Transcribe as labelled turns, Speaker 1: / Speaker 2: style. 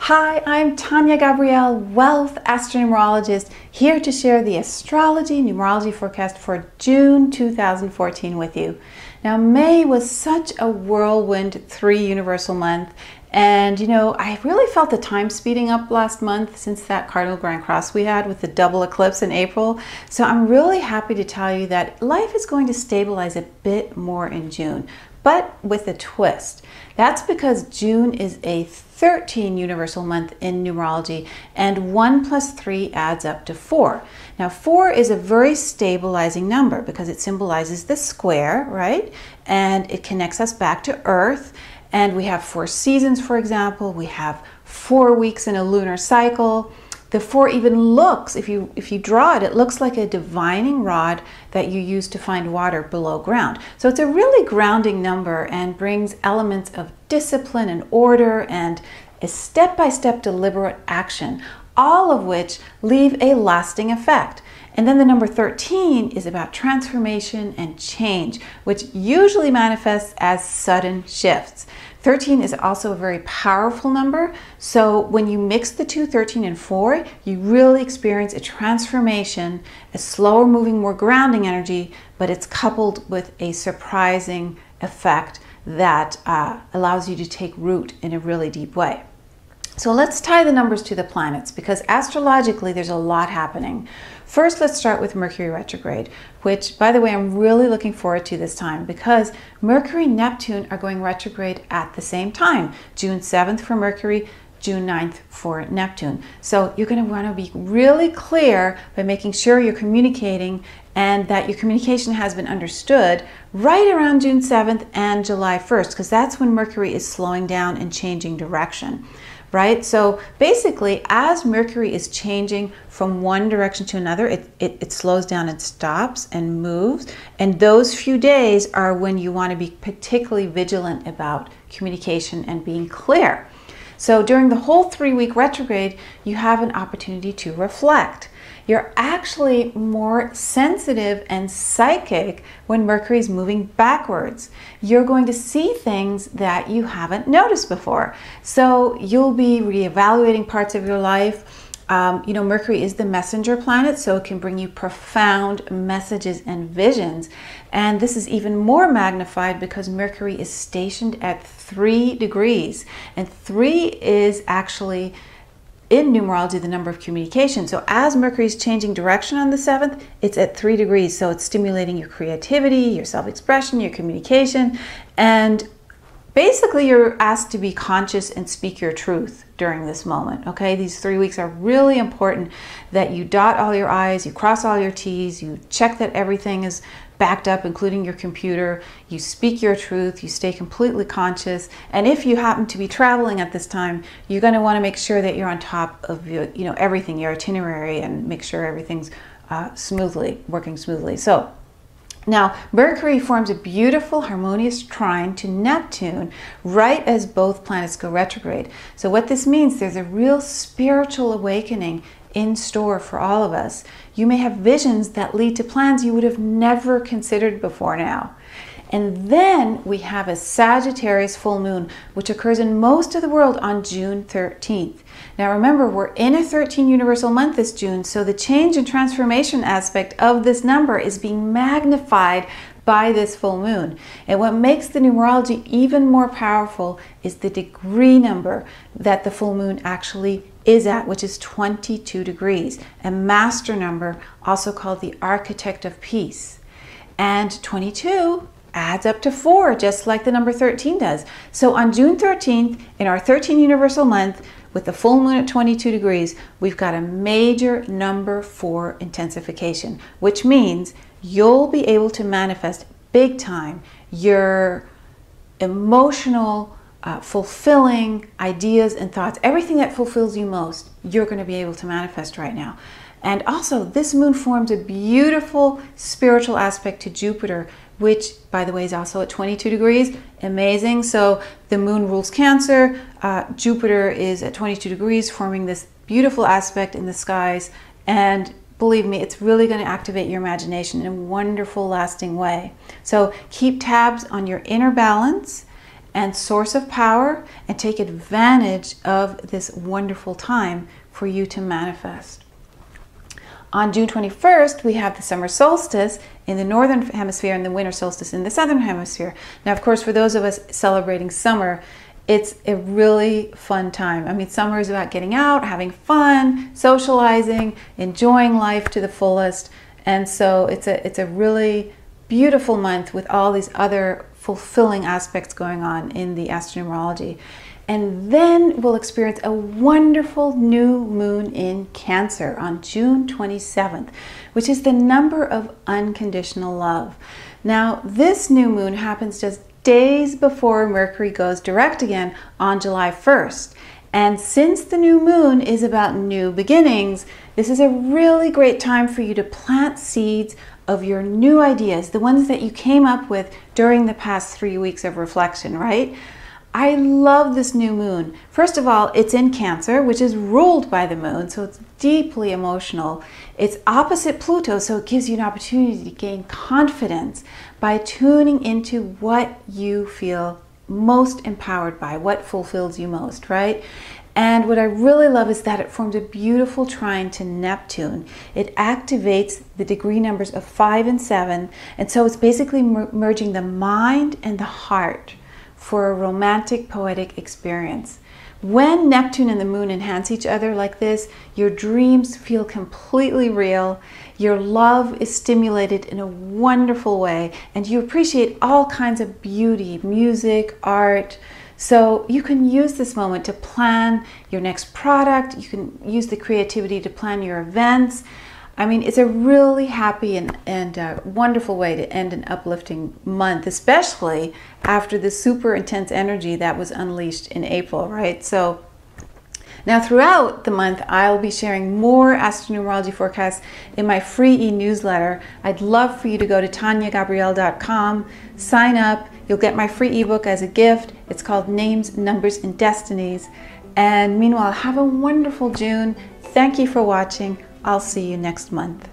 Speaker 1: Hi, I'm Tania Gabrielle, Wealth Astronumerologist, here to share the astrology numerology forecast for June 2014 with you. Now, May was such a whirlwind 3 universal month, and I really felt the time speeding up last month since that Cardinal Grand Cross we had with the double eclipse in April. So I'm really happy to tell you that life is going to stabilize a bit more in June, but with a twist. That's because June is a 13 universal month in numerology, and 1 plus 3 adds up to 4. Now 4 is a very stabilizing number because it symbolizes the square, right? And it connects us back to Earth. And we have 4 seasons, for example. We have 4 weeks in a lunar cycle. The 4 even looks, if you draw it, it looks like a divining rod that you use to find water below ground. So it's a really grounding number and brings elements of discipline and order and a step-by-step deliberate action, all of which leave a lasting effect. And then the number 13 is about transformation and change, which usually manifests as sudden shifts. 13 is also a very powerful number. So when you mix the two, 13 and 4, you really experience a transformation, a slower moving, more grounding energy, but it's coupled with a surprising effect that allows you to take root in a really deep way. So let's tie the numbers to the planets because astrologically there's a lot happening. First, let's start with Mercury Retrograde, which, by the way, I'm really looking forward to this time because Mercury and Neptune are going retrograde at the same time. June 7th for Mercury, June 9th for Neptune. So you're going to want to be really clear by making sure you're communicating and that your communication has been understood right around June 7th and July 1st, because that's when Mercury is slowing down and changing direction. Right? So basically, as Mercury is changing from one direction to another, it slows down and stops and moves. And those few days are when you want to be particularly vigilant about communication and being clear. So during the whole 3-week retrograde, you have an opportunity to reflect. You're actually more sensitive and psychic when Mercury is moving backwards. You're going to see things that you haven't noticed before. So you'll be reevaluating parts of your life. Mercury is the messenger planet, so it can bring you profound messages and visions. And this is even more magnified because Mercury is stationed at 3 degrees. And 3 is actually, in numerology, the number of communication. So as Mercury is changing direction on the 7th, it's at 3 degrees. So it's stimulating your creativity, your self-expression, your communication. And basically, you're asked to be conscious and speak your truth during this moment, okay? These 3 weeks are really important that you dot all your I's, you cross all your T's, you check that everything is backed up, including your computer, you speak your truth, you stay completely conscious. And if you happen to be traveling at this time, you're going to want to make sure that you're on top of your, everything, your itinerary, and make sure everything's working smoothly. So now, Mercury forms a beautiful, harmonious trine to Neptune right as both planets go retrograde. So what this means, there's a real spiritual awakening in store for all of us. You may have visions that lead to plans you would have never considered before now. And then we have a Sagittarius full moon, which occurs in most of the world on June 13th. Now remember, we're in a 13 universal month this June, so the change and transformation aspect of this number is being magnified by this full moon. And what makes the numerology even more powerful is the degree number that the full moon actually is at, which is 22 degrees, a master number, also called the architect of peace. And 22 adds up to 4, just like the number 13 does. So on June 13th, in our 13 universal month, with the full moon at 22 degrees, we've got a major number 4 intensification, which means you'll be able to manifest big time your emotional, fulfilling ideas and thoughts. Everything that fulfills you most, you're going to be able to manifest right now. And also, this moon forms a beautiful spiritual aspect to Jupiter, which, by the way, is also at 22 degrees. Amazing. So the moon rules Cancer. Jupiter is at 22 degrees, forming this beautiful aspect in the skies. And believe me, it's really going to activate your imagination in a wonderful, lasting way. So keep tabs on your inner balance and source of power and take advantage of this wonderful time for you to manifest. On June 21st, we have the summer solstice in the northern hemisphere and the winter solstice in the southern hemisphere. Now, of course, for those of us celebrating summer, it's a really fun time. I mean, summer is about getting out, having fun, socializing, enjoying life to the fullest. And so it's a really beautiful month with all these other fulfilling aspects going on in the astronumerology. And then we'll experience a wonderful new moon in Cancer on June 27th, which is the number of unconditional love. Now, this new moon happens just days before Mercury goes direct again on July 1st. And since the new moon is about new beginnings, this is a really great time for you to plant seeds of your new ideas, the ones that you came up with during the past 3 weeks of reflection, right? I love this new moon. First of all, it's in Cancer, which is ruled by the moon, so it's deeply emotional. It's opposite Pluto, so it gives you an opportunity to gain confidence by tuning into what you feel most empowered by, what fulfills you most, right? And what I really love is that it forms a beautiful trine to Neptune. It activates the degree numbers of 5 and 7, and so it's basically merging the mind and the heart for a romantic, poetic experience. When Neptune and the moon enhance each other like this, your dreams feel completely real, your love is stimulated in a wonderful way, and you appreciate all kinds of beauty, music, art. So you can use this moment to plan your next product, you can use the creativity to plan your events. I mean, it's a really happy and wonderful way to end an uplifting month, especially after the super intense energy that was unleashed in April, right? So now throughout the month, I'll be sharing more astronumerology forecasts in my free e-newsletter. I'd love for you to go to taniagabrielle.com, sign up. You'll get my free ebook as a gift. It's called Names, Numbers, and Destinies. And meanwhile, have a wonderful June. Thank you for watching. I'll see you next month.